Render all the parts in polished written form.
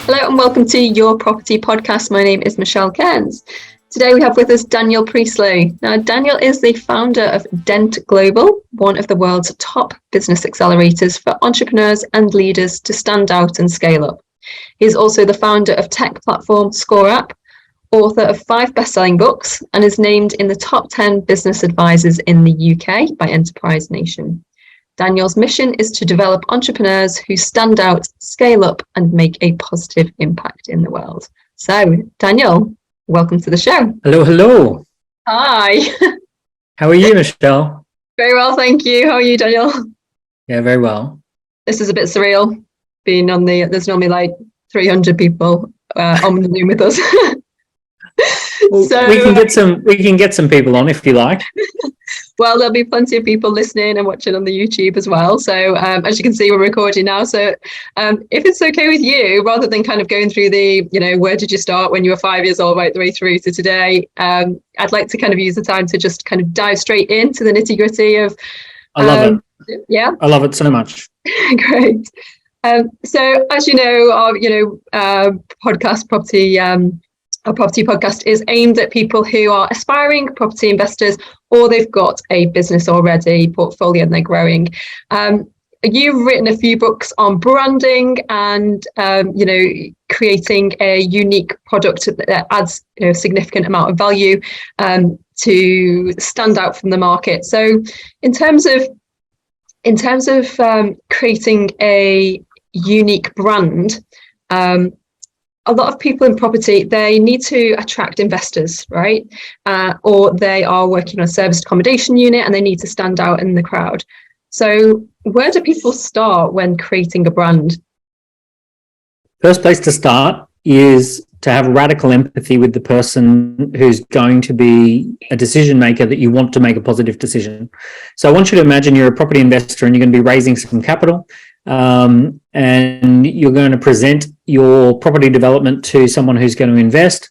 Hello and welcome to Your Property Podcast. My name is Michelle Cairns. Today we have with us Daniel Priestley. Now, Daniel is the founder of Dent Global, one of the world's top business accelerators for entrepreneurs and leaders to stand out and scale up. He's also the founder of tech platform Scoreapp, author of 5 best-selling books, and is named in the top 10 business advisors in the UK by Enterprise Nation. Daniel's mission is to develop entrepreneurs who stand out, scale up, and make a positive impact in the world. So, Daniel, welcome to the show. Hello, hello. Hi. How are you, Michelle? Very well, thank you. How are you, Daniel? Yeah, very well. This is a bit surreal, being on there's normally like 300 people on the Zoom with us. Well, so we can get some people on if you like. Well, there'll be plenty of people listening and watching on the YouTube as well. So as you can see, we're recording now. So if it's okay with you, rather than kind of going through the, where did you start when you were 5 years old right the way through to today, I'd like to kind of use the time to just kind of dive straight into the nitty gritty of. I love it. Yeah. I love it so much. Great. So as you know, our podcast Our property podcast is aimed at people who are aspiring property investors, or they've got a business already, portfolio, and they're growing. You've written a few books on branding and, creating a unique product that adds a significant amount of value to stand out from the market. So in terms of creating a unique brand, a lot of people in property, they need to attract investors, right? Or they are working on a serviced accommodation unit and they need to stand out in the crowd. So where do people start when creating a brand? First place to start is to have radical empathy with the person who's going to be a decision maker that you want to make a positive decision. So I want you to imagine you're a property investor and you're going to be raising some capital. And you're going to present your property development to someone who's going to invest,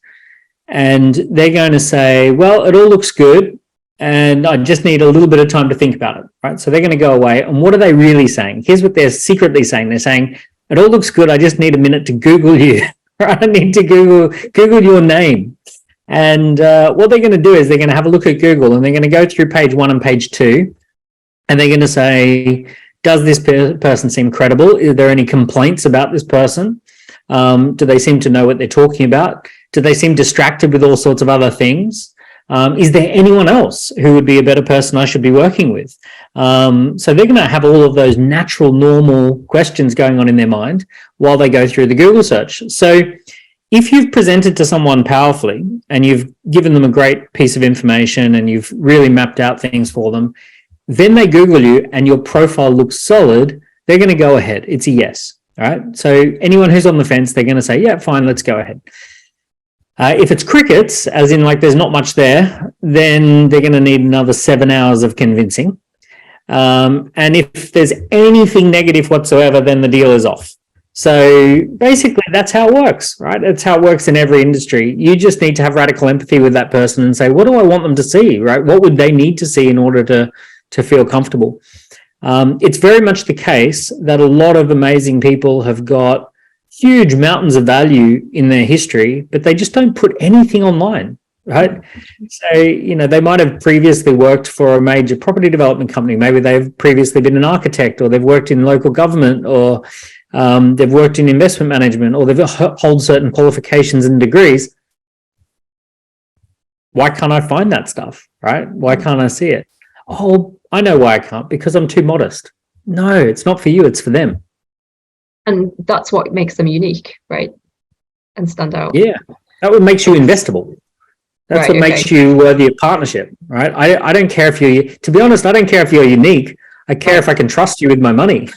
and they're going to say, well, it all looks good and I just need a little bit of time to think about it, right? So they're going to go away, and what are they really saying? Here's what they're secretly saying. They're saying, it all looks good, I just need a minute to Google you, right? I need to Google your name. And what they're going to do is they're going to have a look at Google, and they're going to go through page 1 and page 2, and they're going to say, does this person seem credible? Are there any complaints about this person? Do they seem to know what they're talking about? Do they seem distracted with all sorts of other things? Is there anyone else who would be a better person I should be working with? So they're going to have all of those natural, normal questions going on in their mind while they go through the Google search. So if you've presented to someone powerfully and you've given them a great piece of information and you've really mapped out things for them, then they Google you and your profile looks solid, they're going to go ahead. It's a yes. All right. So anyone who's on the fence, they're going to say, yeah, fine, let's go ahead. If it's crickets, as in like there's not much there, then they're going to need another 7 hours of convincing. And if there's anything negative whatsoever, then the deal is off. So basically that's how it works, right? That's how it works in every industry. You just need to have radical empathy with that person and say, what do I want them to see, right? What would they need to see in order to feel comfortable? It's very much the case that a lot of amazing people have got huge mountains of value in their history, but they just don't put anything online, right? So, they might have previously worked for a major property development company. Maybe they've previously been an architect, or they've worked in local government, or they've worked in investment management, or they've hold certain qualifications and degrees. Why can't I find that stuff, right? Why can't I see it? Oh, I know why I can't, because I'm too modest. No, it's not for you, it's for them. And that's what makes them unique, right? And stand out. Yeah, that what makes you investable. That's what makes you worthy of partnership, right? I don't care if to be honest, I don't care if you're unique. I care if I can trust you with my money,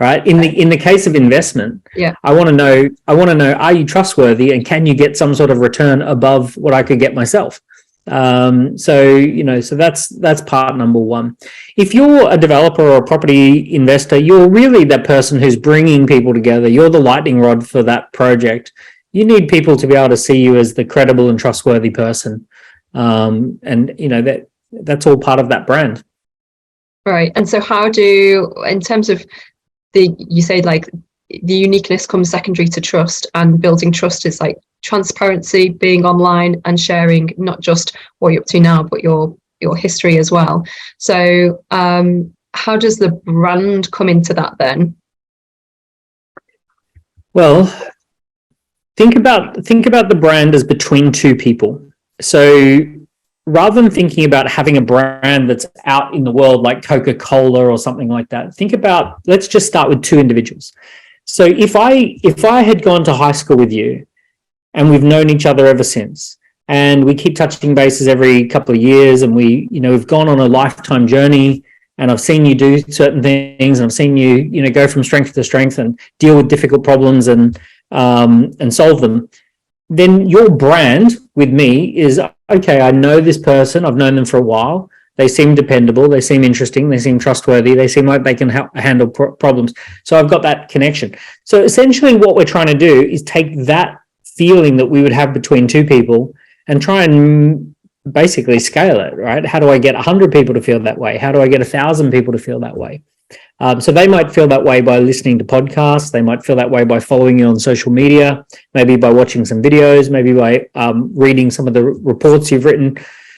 right? In the case of investment, I want to know, are you trustworthy, and can you get some sort of return above what I could get myself? So that's part number one. If you're a developer or a property investor, you're really that person who's bringing people together. You're the lightning rod for that project. You need people to be able to see you as the credible and trustworthy person. And that's all part of that brand. Right. And so in terms of you say like the uniqueness comes secondary to trust, and building trust is like transparency, being online and sharing not just what you're up to now, but your history as well. So how does the brand come into that then? Well, think about the brand as between two people. So rather than thinking about having a brand that's out in the world like Coca-Cola or something like that, think about, let's just start with two individuals. So if I had gone to high school with you and we've known each other ever since, and we keep touching bases every couple of years, and we've gone on a lifetime journey, and I've seen you do certain things, and I've seen you go from strength to strength and deal with difficult problems and solve them, then your brand with me is, okay, I know this person, I've known them for a while, they seem dependable, they seem interesting, they seem trustworthy, they seem like they can handle problems. So I've got that connection. So essentially what we're trying to do is take that feeling that we would have between two people and try and basically scale it, right? How do I get 100 people to feel that way? How do I get 1,000 people to feel that way? So they might feel that way by listening to podcasts. They might feel that way by following you on social media, maybe by watching some videos, maybe by reading some of the reports you've written.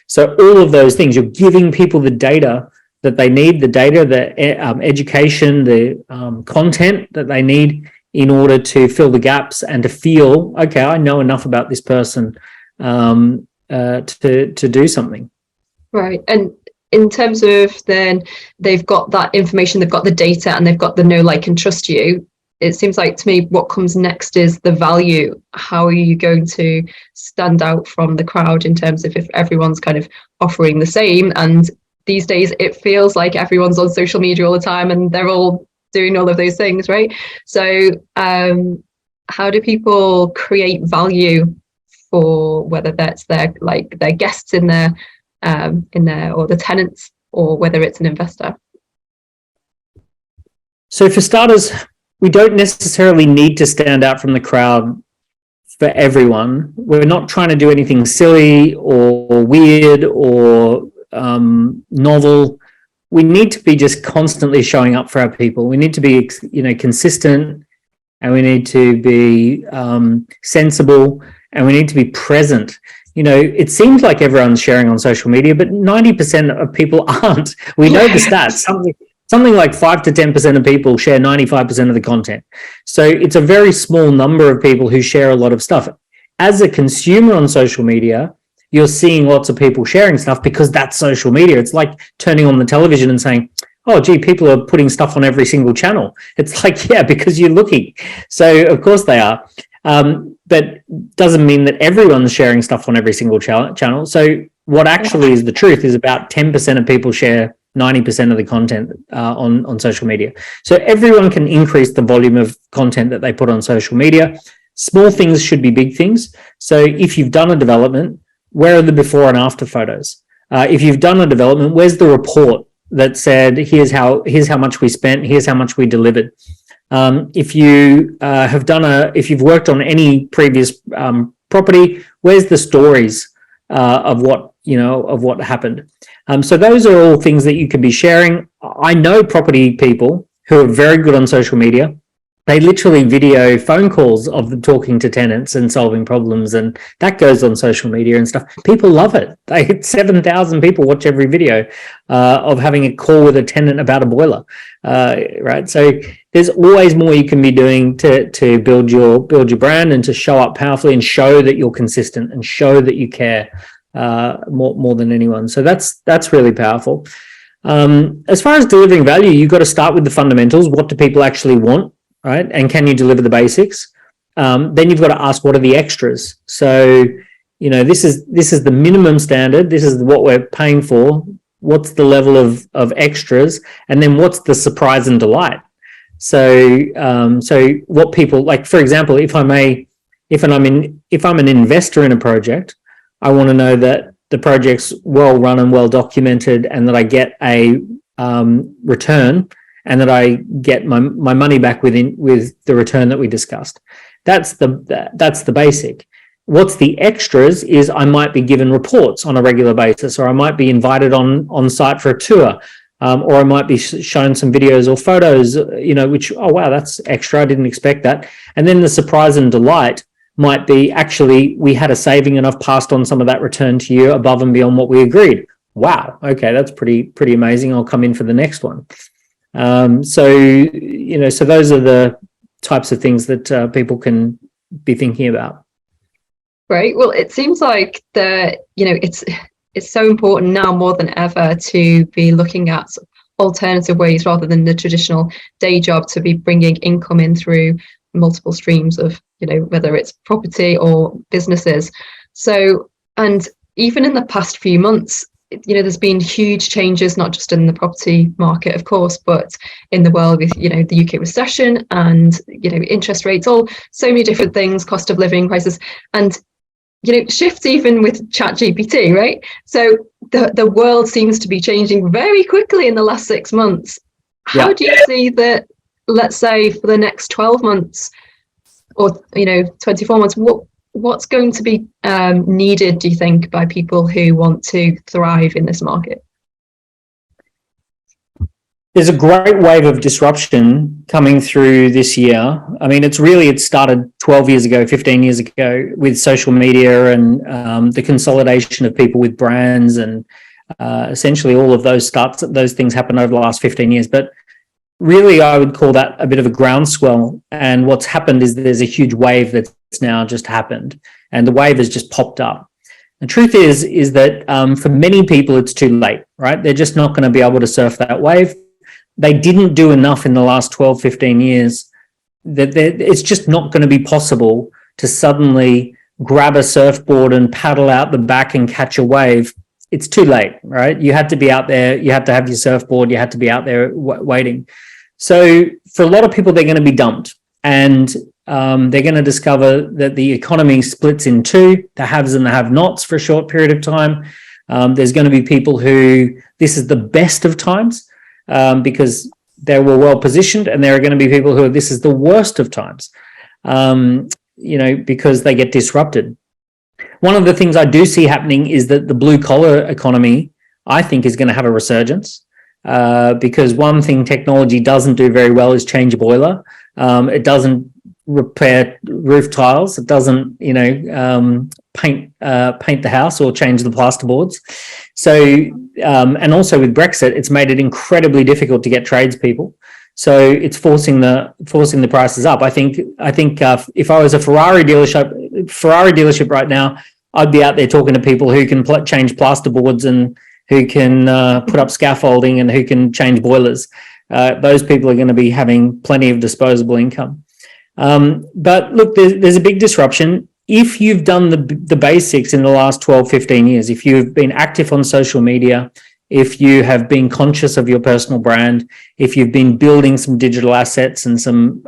So all of those things, you're giving people the data that they need, the education, the content that they need in order to fill the gaps and to feel, okay, I know enough about this person to do something. Right. And in terms of then they've got that information, they've got the data, and they've got the know, like, and trust you. It seems like to me what comes next is the value. How are you going to stand out from the crowd in terms of if everyone's kind of offering the same? And these days it feels like everyone's on social media all the time and they're all doing all of those things, right? So how do people create value for whether that's their guests in there or the tenants, or whether it's an investor? So for starters, we don't necessarily need to stand out from the crowd for everyone. We're not trying to do anything silly or weird or novel. We need to be just constantly showing up for our people. We need to be, consistent, and we need to be sensible, and we need to be present. It seems like everyone's sharing on social media, but 90% of people aren't. We know the stats. Something like 5 to 10% of people share 95% of the content. So it's a very small number of people who share a lot of stuff. As a consumer on social media, you're seeing lots of people sharing stuff because that's social media. It's like turning on the television and saying, oh, gee, people are putting stuff on every single channel. It's like, yeah, because you're looking. So of course they are. But doesn't mean that everyone's sharing stuff on every single channel. So what actually is the truth is about 10% of people share 90% of the content on social media. So everyone can increase the volume of content that they put on social media. Small things should be big things. So if you've done a development, where are the before and after photos? If you've done a development, where's the report that said, here's how much we spent, here's how much we delivered? If you if you've worked on any previous property, where's the stories of what happened? So those are all things that you can be sharing. I know property people who are very good on social media. They literally video phone calls of them talking to tenants and solving problems, and that goes on social media and stuff. People love it. 7,000 people watch every video of having a call with a tenant about a boiler, right? So there's always more you can be doing to build your brand and to show up powerfully and show that you're consistent and show that you care more than anyone. So that's really powerful. As far as delivering value, you've got to start with the fundamentals. What do people actually want? Right? And can you deliver the basics? Then you've got to ask, what are the extras? So, this is the minimum standard. This is what we're paying for. What's the level of extras? And then what's the surprise and delight? So what people like, for example, if I'm an investor in a project, I want to know that the project's well run and well documented, and that I get a return, and that I get my money back with the return that we discussed. That's the basic. What's the extras is I might be given reports on a regular basis, or I might be invited on site for a tour. or I might be shown some videos or photos, which, oh, wow, that's extra. I didn't expect that. And then the surprise and delight might be, actually, we had a saving and I've passed on some of that return to you above and beyond what we agreed. Wow. Okay. That's pretty amazing. I'll come in for the next one. So those are the types of things that people can be thinking about. Great. Well, it seems like it's so important now more than ever to be looking at alternative ways rather than the traditional day job, to be bringing income in through multiple streams of, whether it's property or businesses. So, and even in the past few months, there's been huge changes, not just in the property market, of course, but in the world with, the UK recession and, interest rates, all so many different things, cost of living crisis, and, shifts even with ChatGPT, right? So the world seems to be changing very quickly in the last 6 months. How do you see that, let's say, for the next 12 months or, 24 months, what's going to be needed, do you think, by people who want to thrive in this market? There's a great wave of disruption coming through this year. I mean, it started 12 years ago, 15 years ago with social media and the consolidation of people with brands, and essentially all of those things happened over the last 15 years. But really, I would call that a bit of a groundswell. And what's happened is there's a huge wave that's now just happened, and the wave has just popped up. The truth is that for many people, it's too late, right? They're just not going to be able to surf that wave. They didn't do enough in the last 12, 15 years. That it's just not going to be possible to suddenly grab a surfboard and paddle out the back and catch a wave. It's too late, right? You had to be out there. You had to have your surfboard. You had to be out there waiting. So for a lot of people, they're going to be dumped, and they're going to discover that the economy splits in two, the haves and the have-nots, for a short period of time. There's going to be people who this is the best of times because they were well positioned, and there are going to be people who this is the worst of times, because they get disrupted. One of the things I do see happening is that the blue collar economy, I think, is going to have a resurgence. Because one thing technology doesn't do very well is change a boiler. It doesn't repair roof tiles. It doesn't, paint the house or change the plasterboards. So, and also with Brexit, it's made it incredibly difficult to get tradespeople. So it's forcing the prices up. I think if I was a Ferrari dealership right now, I'd be out there talking to people who can change plasterboards and who can put up scaffolding and who can change boilers. Those people are going to be having plenty of disposable income. But look, there's a big disruption. If you've done the basics in the last 12, 15 years, if you've been active on social media, if you have been conscious of your personal brand, if you've been building some digital assets and some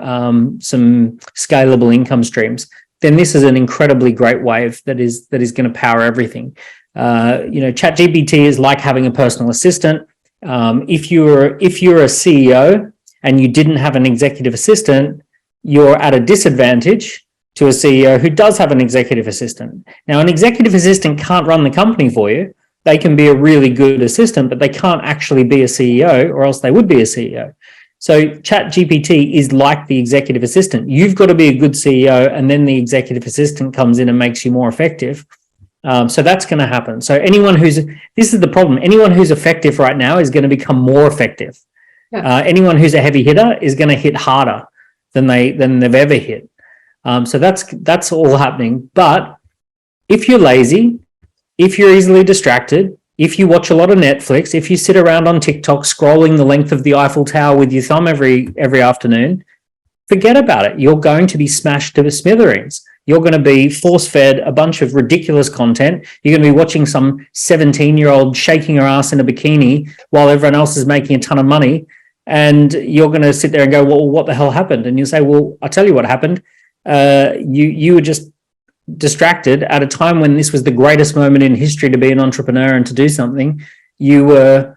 scalable income streams, then this is an incredibly great wave that is going to power everything. ChatGPT is like having a personal assistant. If you're a CEO and you didn't have an executive assistant, you're at a disadvantage to a CEO who does have an executive assistant. Now, an executive assistant can't run the company for you. They can be a really good assistant, but they can't actually be a CEO, or else they would be a CEO. So ChatGPT is like the executive assistant. You've got to be a good CEO, and then the executive assistant comes in and makes you more effective. So that's going to happen. So this is the problem. Anyone who's effective right now is going to become more effective. Yeah. Anyone who's a heavy hitter is going to hit harder than they've ever hit. So that's all happening. But if you're lazy, if you're easily distracted, if you watch a lot of Netflix, if you sit around on TikTok scrolling the length of the Eiffel Tower with your thumb every afternoon, forget about it. You're going to be smashed to smithereens. You're going to be force-fed a bunch of ridiculous content. You're going to be watching some 17-year-old shaking her ass in a bikini while everyone else is making a ton of money. And you're going to sit there and go, well, what the hell happened? And you say, well, I'll tell you what happened. You were just distracted at a time when this was the greatest moment in history to be an entrepreneur and to do something. You were,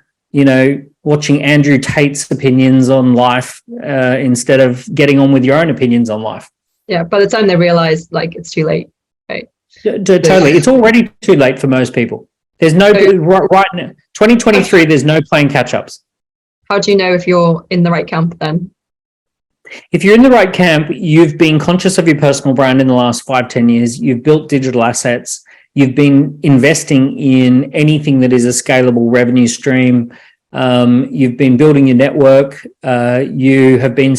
watching Andrew Tate's opinions on life instead of getting on with your own opinions on life. Yeah, by the time they realize, it's too late, right? Totally. It's already too late for most people. There's no, right now, 2023, there's no playing catch-ups. How do you know if you're in the right camp then? If you're in the right camp, you've been conscious of your personal brand in the last 5-10 years. You've built digital assets. You've been investing in anything that is a scalable revenue stream. You've been building your network. You have been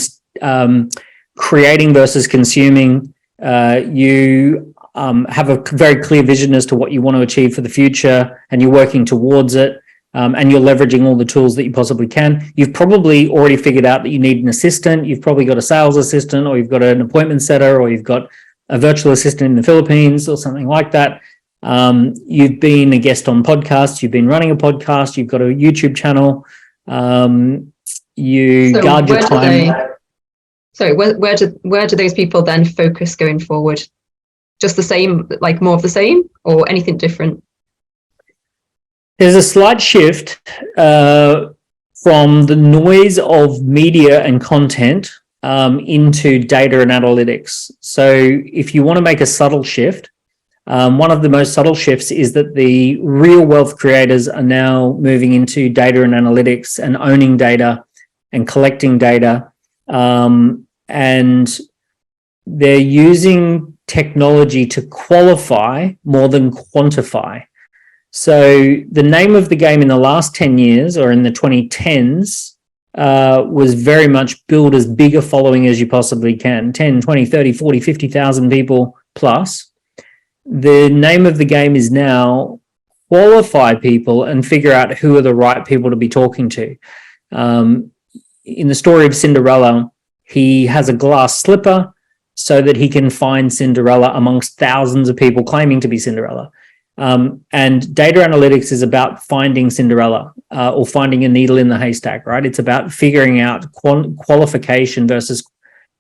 creating versus consuming. You have a very clear vision as to what you want to achieve for the future, and you're working towards it. And you're leveraging all the tools that you possibly can. You've probably already figured out that you need an assistant. You've probably got a sales assistant, or you've got an appointment setter, or you've got a virtual assistant in the Philippines or something like that. You've been a guest on podcasts. You've been running a podcast. You've got a YouTube channel. You guard your time. Where do those people then focus going forward? Just the same, like more of the same, or anything different? There's a slight shift from the noise of media and content into data and analytics. So if you want to make a subtle shift, one of the most subtle shifts is that the real wealth creators are now moving into data and analytics and owning data and collecting data. And they're using technology to qualify more than quantify. So the name of the game in the last 10 years, or in the 2010s, was very much build as big a following as you possibly can, 10, 20, 30, 40, 50,000 people plus. The name of the game is now qualify people and figure out who are the right people to be talking to. In the story of Cinderella, he has a glass slipper so that he can find Cinderella amongst thousands of people claiming to be Cinderella. And data analytics is about finding Cinderella or finding a needle in the haystack, right? It's about figuring out qualification versus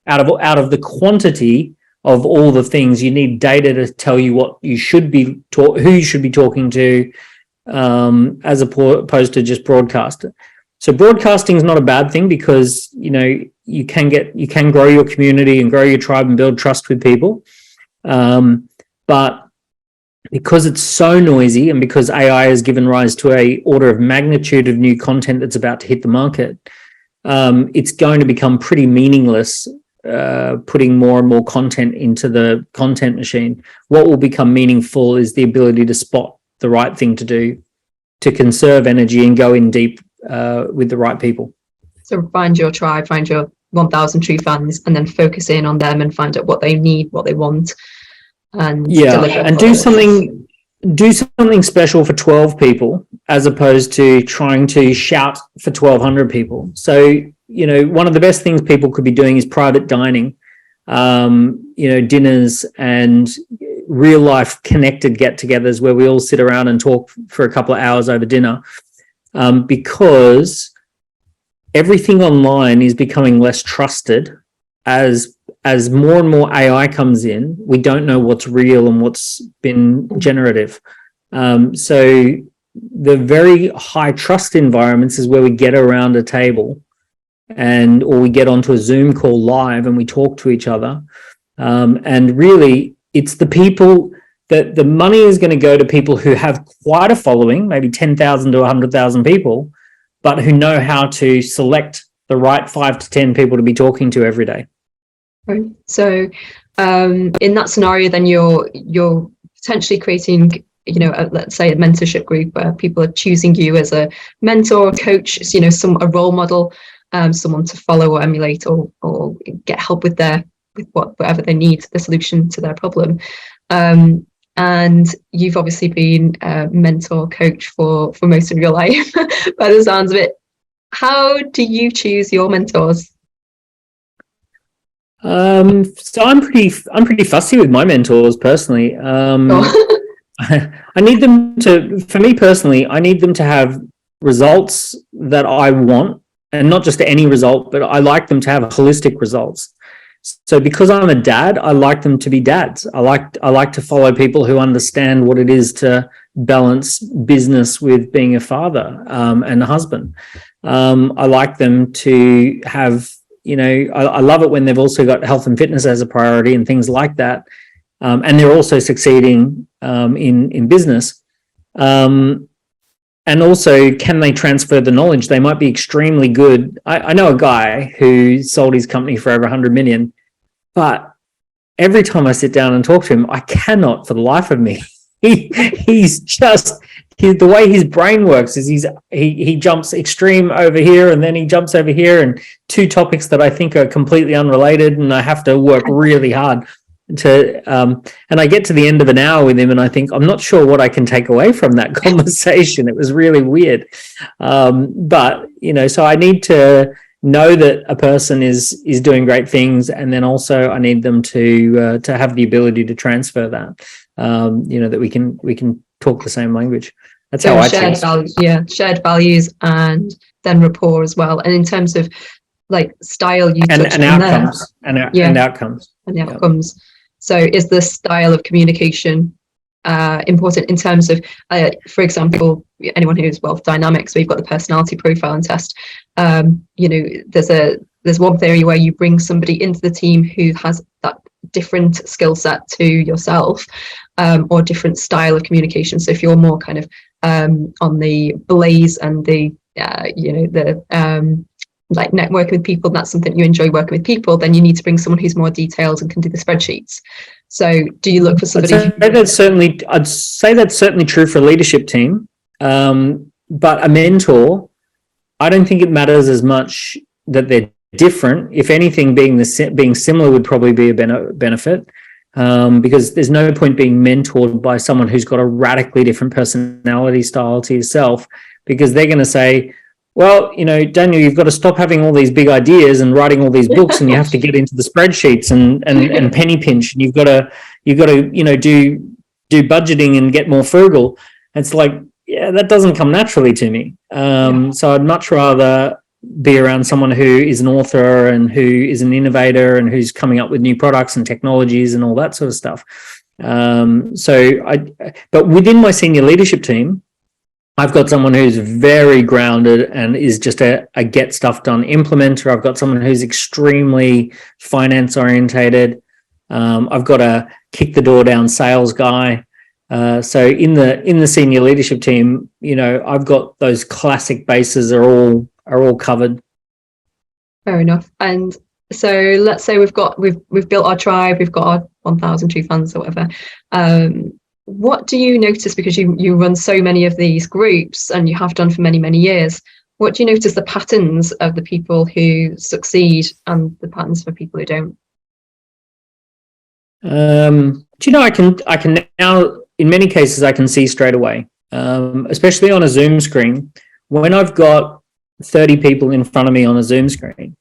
out of the quantity of all the things. You need data to tell you what you should be who you should be talking to, as opposed to just broadcast. So broadcasting is not a bad thing, because you can grow your community and grow your tribe and build trust with people, but because it's so noisy, and because AI has given rise to a order of magnitude of new content that's about to hit the market, it's going to become pretty meaningless putting more and more content into the content machine. What will become meaningful is the ability to spot the right thing to do, to conserve energy and go in deep with the right people. So find your tribe, find your 1,000 true fans, and then focus in on them and find out what they need, what they want. And do something special for 12 people, as opposed to trying to shout for 1,200 people. So, one of the best things people could be doing is private dining, dinners and real life connected get-togethers where we all sit around and talk for a couple of hours over dinner, because everything online is becoming less trusted. As more and more AI comes in, we don't know what's real and what's been generative. So the very high trust environments is where we get around a table or we get onto a Zoom call live and we talk to each other. And really, it's the people that the money is going to go to people who have quite a following, maybe 10,000 to 100,000 people, but who know how to select the right 5 to 10 people to be talking to every day. Right. So in that scenario, then you're potentially creating, let's say a mentorship group where people are choosing you as a mentor, coach, a role model, someone to follow or emulate or get help with whatever they need, the solution to their problem. And you've obviously been a mentor, coach for most of your life, by the sounds of it. How do you choose your mentors? So I'm pretty fussy with my mentors personally. I need them to, for me personally, I need them to have results that I want, and not just any result, but I like them to have holistic results. So because I'm a dad, I like them to be dads. I like to follow people who understand what it is to balance business with being a father and a husband. I like them to have, I love it when they've also got health and fitness as a priority and things like that. And they're also succeeding in business. and also, can they transfer the knowledge? They might be extremely good. I know a guy who sold his company for over 100 million, but every time I sit down and talk to him, I cannot for the life of me. He's just the way his brain works is he jumps extreme over here and then he jumps over here, and two topics that I think are completely unrelated, and I have to work really hard to and I get to the end of an hour with him and I think I'm not sure what I can take away from that conversation. It was really weird, but so I need to know that a person is doing great things, and then also I need them to have the ability to transfer that, that we can talk the same language. That's how I shared values, shared values, and then rapport as well. And in terms of like style, you touched and on outcomes there. and outcomes and the outcomes. So is the style of communication important in terms of, for example, anyone who's wealth dynamics, we've got the personality profiling test. There's one theory where you bring somebody into the team who has that different skill set to yourself, or different style of communication. So if you're more kind of on the blaze and the like network with people, that's something you enjoy working with people, then you need to bring someone who's more detailed and can do the spreadsheets. So do you look for somebody? I'd say that's certainly true for a leadership team, but a mentor, I don't think it matters as much that they're different. If anything, being similar would probably be a benefit, because there's no point being mentored by someone who's got a radically different personality style to yourself, because they're going to say, well, Daniel, you've got to stop having all these big ideas and writing all these books, and you have to get into the spreadsheets and penny pinch, and you've got to do budgeting and get more frugal. It's like, yeah, that doesn't come naturally to me. So I'd much rather be around someone who is an author and who is an innovator and who's coming up with new products and technologies and all that sort of stuff. But within my senior leadership team, I've got someone who's very grounded and is just a get stuff done implementer. I've got someone who's extremely finance orientated. I've got a kick the door down sales guy. So in the senior leadership team, I've got those classic bases are all covered. Fair enough. And so let's say we've built our tribe, we've got our 1,000 true fans or whatever. What do you notice, because you run so many of these groups and you have done for many, many years, what do you notice the patterns of the people who succeed and the patterns for people who don't? I can now, in many cases, I can see straight away, especially on a Zoom screen. When I've got 30 people in front of me on a Zoom screen,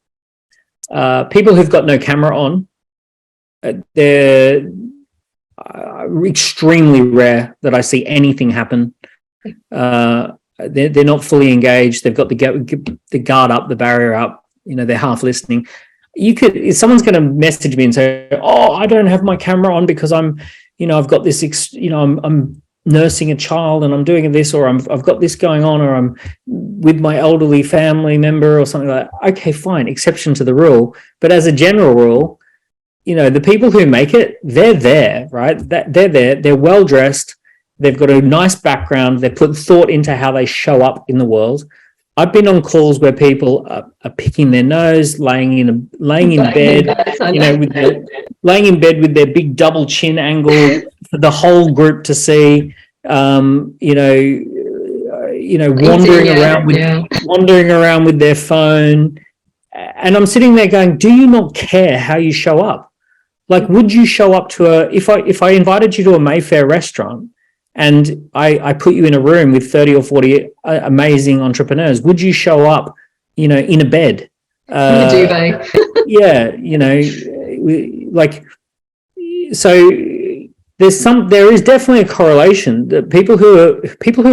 people who've got no camera on, they're extremely rare that I see anything happen. They're not fully engaged. They've got the guard up, the barrier up. They're half listening. If someone's going to message me and say, "Oh, I don't have my camera on because I'm got this. I'm nursing a child and I'm doing this, or I've got this going on, or I'm with my elderly family member or something like that." Okay, fine, exception to the rule. But as a general rule, the people who make it, they're there, right? They're there. They're well dressed. They've got a nice background. They put thought into how they show up in the world. I've been on calls where people are picking their nose, laying in bed with their big double chin angle for the whole group to see. Wandering around with their phone, and I'm sitting there going, "Do you not care how you show up? Like, would you show up to if I invited you to a Mayfair restaurant and I put you in a room with 30 or 40 amazing entrepreneurs, would you show up, in a bed? In a duvet. Yeah, so there is definitely a correlation that people who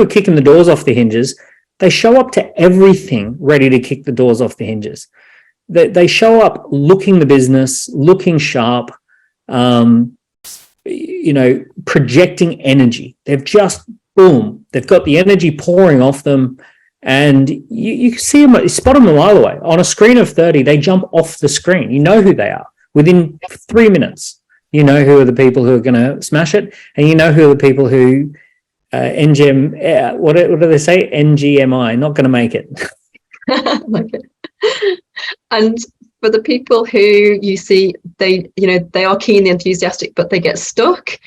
are kicking the doors off the hinges, they show up to everything ready to kick the doors off the hinges. They show up looking the business, looking sharp, projecting energy. They've just, boom, they've got the energy pouring off them, and you see them, spot them a mile away. On a screen of 30, they jump off the screen. You know who they are. Within 3 minutes, you know who are the people who are going to smash it, and you know who are the people who NGM, what do they say? NGMI, not going to make it. Like it. And for the people who you see, they are keen, enthusiastic, but they get stuck.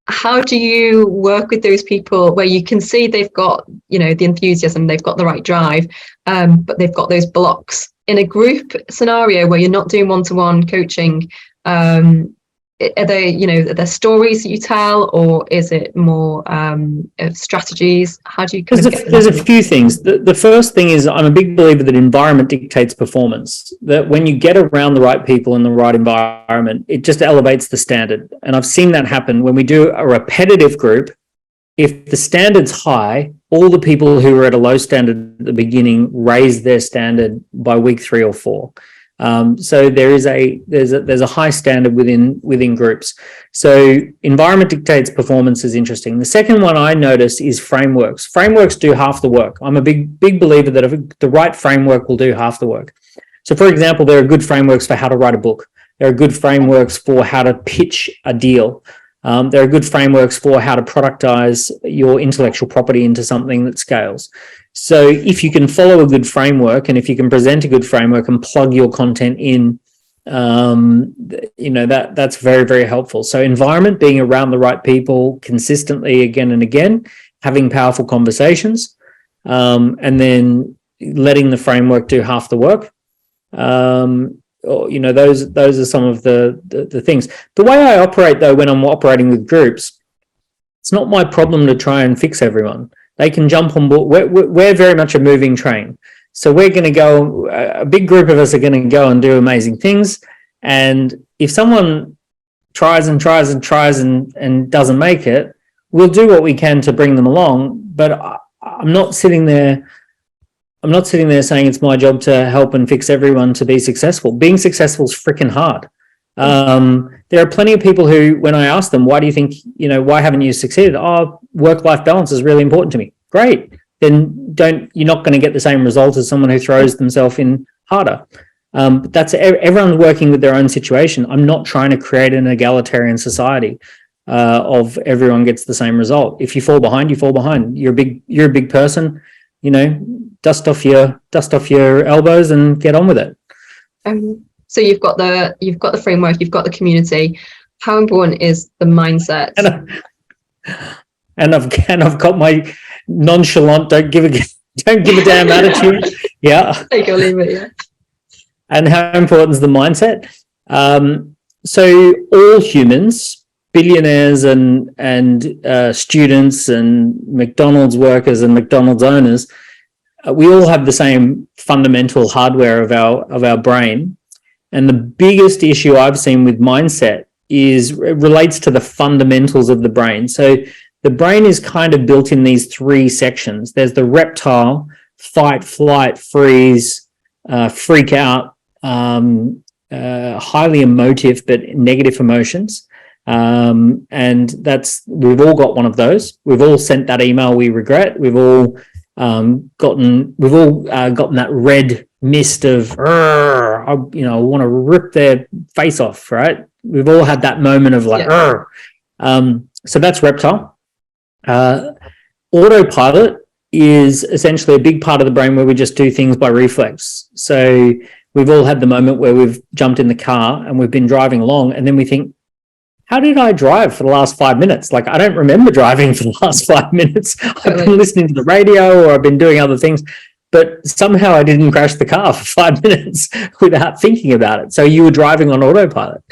How do you work with those people where you can see they've got, the enthusiasm, they've got the right drive, but they've got those blocks in a group scenario where you're not doing one-to-one coaching? Are there stories that you tell, or is it more strategies? How do you There's a few things. The first thing is, I'm a big believer that environment dictates performance, that when you get around the right people in the right environment, it just elevates the standard. And I've seen that happen when we do a repetitive group. If the standard's high, all the people who were at a low standard at the beginning raise their standard by week 3 or 4. So there's a high standard within groups. So environment dictates performance is interesting. The second one I notice is frameworks. Frameworks do half the work. I'm a big believer that if the right framework will do half the work. So for example, there are good frameworks for how to write a book. There are good frameworks for how to pitch a deal. There are good frameworks for how to productize your intellectual property into something that scales. So if you can follow a good framework, and if you can present a good framework and plug your content in, that's very, very helpful. So environment, being around the right people consistently again and again, having powerful conversations, and then letting the framework do half the work. Those are some of the things. The way I operate, though, when I'm operating with groups, it's not my problem to try and fix everyone. They can jump on board. We're very much a moving train. So we're going to go, a big group of us are going to go and do amazing things. And if someone tries and doesn't make it, we'll do what we can to bring them along. But I'm not sitting there saying it's my job to help and fix everyone to be successful. Being successful is freaking hard. There are plenty of people who, when I ask them, why do you think, why haven't you succeeded? Oh, work-life balance is really important to me. Great. Then you're not going to get the same result as someone who throws themselves in harder. But that's everyone's working with their own situation. I'm not trying to create an egalitarian society of everyone gets the same result. If you fall behind, you fall behind. You're a big person, dust off your elbows and get on with it. So you've got the framework, you've got the community. How important is the mindset? And I've got my nonchalant, don't give a damn attitude. Yeah. Take or leave it, yeah. And how important is the mindset? So all humans, billionaires and students and McDonald's workers and McDonald's owners, we all have the same fundamental hardware of our brain. And the biggest issue I've seen with mindset relates to the fundamentals of the brain. So the brain is kind of built in these 3 sections. There's the reptile, fight, flight, freeze, freak out, highly emotive but negative emotions. And we've all got one of those. We've all sent that email we regret. We've all gotten that red mist of I want to rip their face off, right? We've all had that moment of like, so that's reptile. Autopilot is essentially a big part of the brain where we just do things by reflex. So we've all had the moment where we've jumped in the car and we've been driving along, and then we think, how did I drive for the last 5 minutes? Like, I don't remember driving for the last 5 minutes. I've been listening to the radio or I've been doing other things, but somehow I didn't crash the car for 5 minutes without thinking about it. So you were driving on autopilot.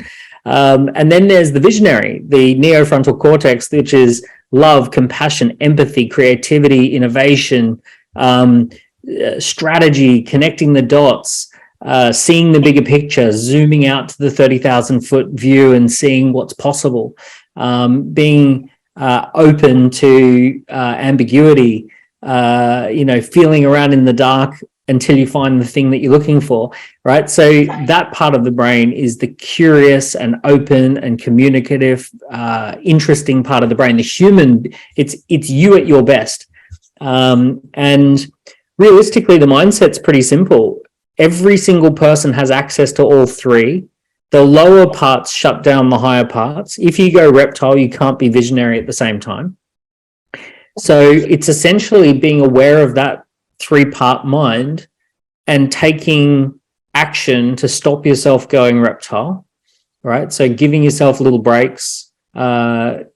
And then there's the visionary, the neofrontal cortex, which is love, compassion, empathy, creativity, innovation, strategy, connecting the dots, seeing the bigger picture, zooming out to the 30,000-foot view and seeing what's possible, being open to ambiguity, feeling around in the dark until you find the thing that you're looking for, right? So that part of the brain is the curious and open and communicative, interesting part of the brain. The human, it's you at your best. And realistically, the mindset's pretty simple. Every single person has access to all 3. The lower parts shut down the higher parts. If you go reptile, you can't be visionary at the same time. So it's essentially being aware of that 3-part mind and taking action to stop yourself going reptile, right? So giving yourself little breaks, taking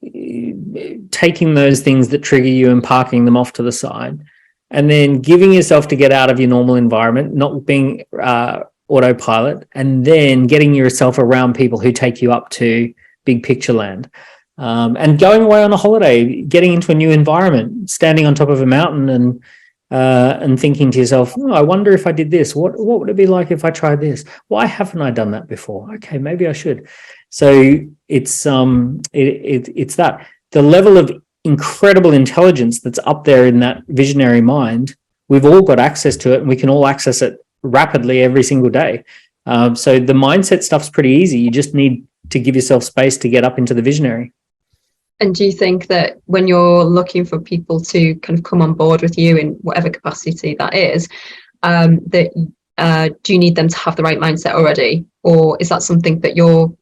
those things that trigger you and parking them off to the side, and then giving yourself to get out of your normal environment, not being autopilot, and then getting yourself around people who take you up to big picture land. And going away on a holiday, getting into a new environment, standing on top of a mountain and thinking to yourself, oh, I wonder if I did this, what would it be like if I tried this? Why haven't I done that before? Okay, maybe I should. So it's that the level of incredible intelligence that's up there in that visionary mind. We've all got access to it, and we can all access it rapidly every single day. So the mindset stuff's pretty easy. You just need to give yourself space to get up into the visionary. And do you think that when you're looking for people to kind of come on board with you in whatever capacity that is, do you need them to have the right mindset already? Or is that something that you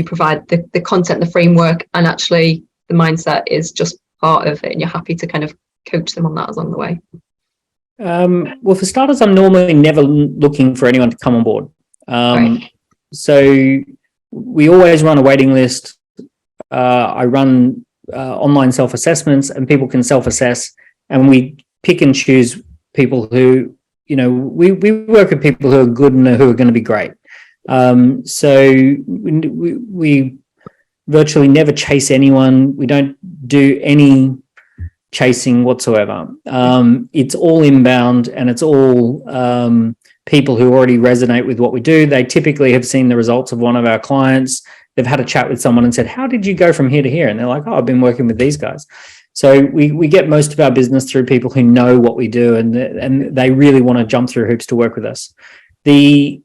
provide the content, the framework, and actually the mindset is just part of it, and you're happy to kind of coach them on that along the way? Well, for starters, I'm normally never looking for anyone to come on board. Right. So we always run a waiting list. I run online self-assessments, and people can self-assess, and we pick and choose people who, we work with people who are good and who are going to be great. So we virtually never chase anyone. We don't do any chasing whatsoever. It's all inbound, and it's all people who already resonate with what we do. They typically have seen the results of one of our clients. They've had a chat with someone and said, how did you go from here to here? And they're like, oh, I've been working with these guys. So we get most of our business through people who know what we do, and they really want to jump through hoops to work with us. The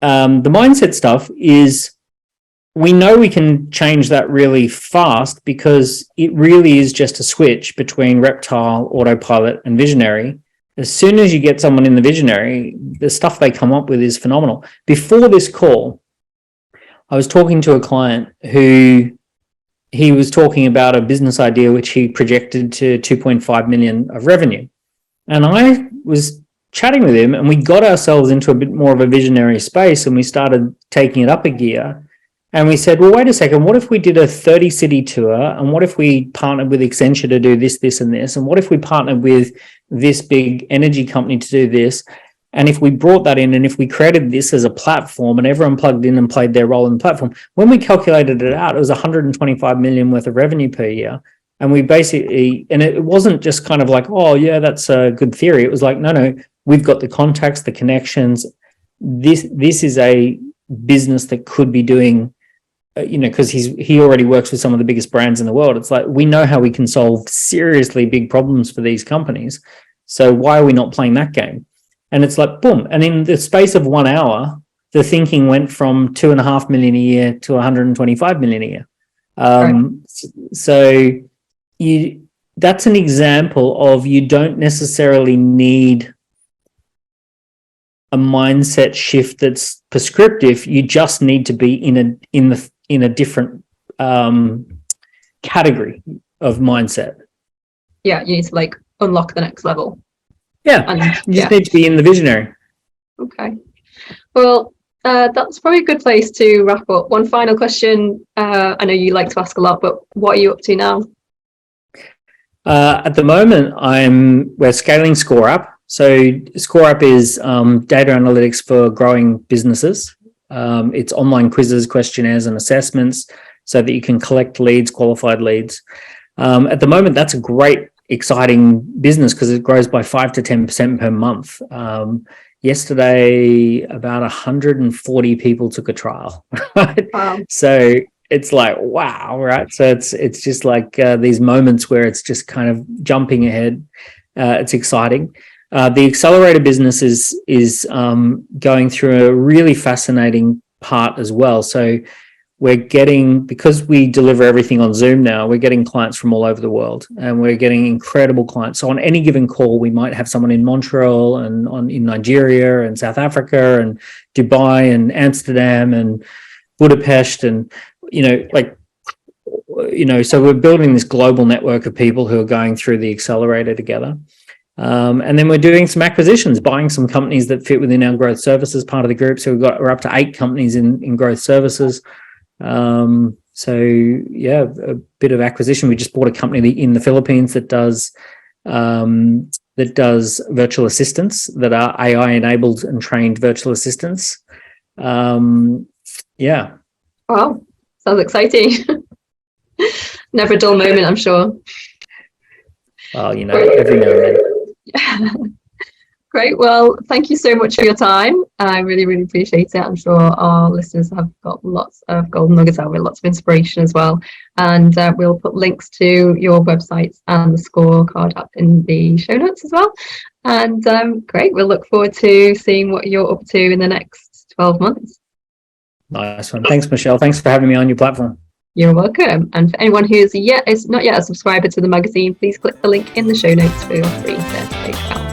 mindset stuff is, we know we can change that really fast, because it really is just a switch between reptile, autopilot, and visionary. As soon as you get someone in the visionary, the stuff they come up with is phenomenal. Before this call, I was talking to a client who he was talking about a business idea which he projected to 2.5 million of revenue. And I was chatting with him, and we got ourselves into a bit more of a visionary space, and we started taking it up a gear. And we said, well, wait a second, what if we did a 30-city tour? And what if we partnered with Accenture to do this, this, and this? And what if we partnered with this big energy company to do this? And if we brought that in, and if we created this as a platform, and everyone plugged in and played their role in the platform, when we calculated it out, it was 125 million worth of revenue per year. And we basically, and it wasn't just kind of like, oh yeah, that's a good theory. It was like, no, we've got the contacts, the connections. This is a business that could be doing, because he already works with some of the biggest brands in the world. It's like, we know how we can solve seriously big problems for these companies. So why are we not playing that game? And it's like, boom. And in the space of 1 hour, the thinking went from 2.5 million a year to 125 million a year. Right. So that's an example of, you don't necessarily need a mindset shift that's prescriptive. You just need to be in a different category of mindset. Yeah, you need to unlock the next level. Yeah, you just need to be in the visionary. Okay. Well, that's probably a good place to wrap up. One final question. I know you like to ask a lot, but what are you up to now? At the moment, we're scaling Scoreapp. So Scoreapp is data analytics for growing businesses. It's online quizzes, questionnaires, and assessments, so that you can collect leads, qualified leads. At the moment, that's a great, exciting business, because it grows by 5 to 10% per month. Yesterday, about 140 people took a trial. Right? Wow. So it's like, wow, right? So it's just like these moments where it's just kind of jumping ahead. It's exciting. The accelerator business is going through a really fascinating part as well. So we're getting, because we deliver everything on Zoom now, we're getting clients from all over the world, and we're getting incredible clients. So on any given call, we might have someone in Montreal and in Nigeria and South Africa and Dubai and Amsterdam and Budapest, and so we're building this global network of people who are going through the accelerator together. And then we're doing some acquisitions, buying some companies that fit within our growth services part of the group. So we're up to 8 companies in growth services. So yeah, a bit of acquisition. We just bought a company in the Philippines that does virtual assistants, that are AI enabled and trained virtual assistants. Yeah. Wow, sounds exciting. Never a dull moment, I'm sure. Well, every now and then. Great. Well, thank you so much for your time. I really, really appreciate it. I'm sure our listeners have got lots of golden nuggets out with lots of inspiration as well. And we'll put links to your websites and the scorecard up in the show notes as well. And great. We'll look forward to seeing what you're up to in the next 12 months. Nice one. Thanks, Michelle. Thanks for having me on your platform. You're welcome. And for anyone who is not yet a subscriber to the magazine, please click the link in the show notes. Feel free to take out.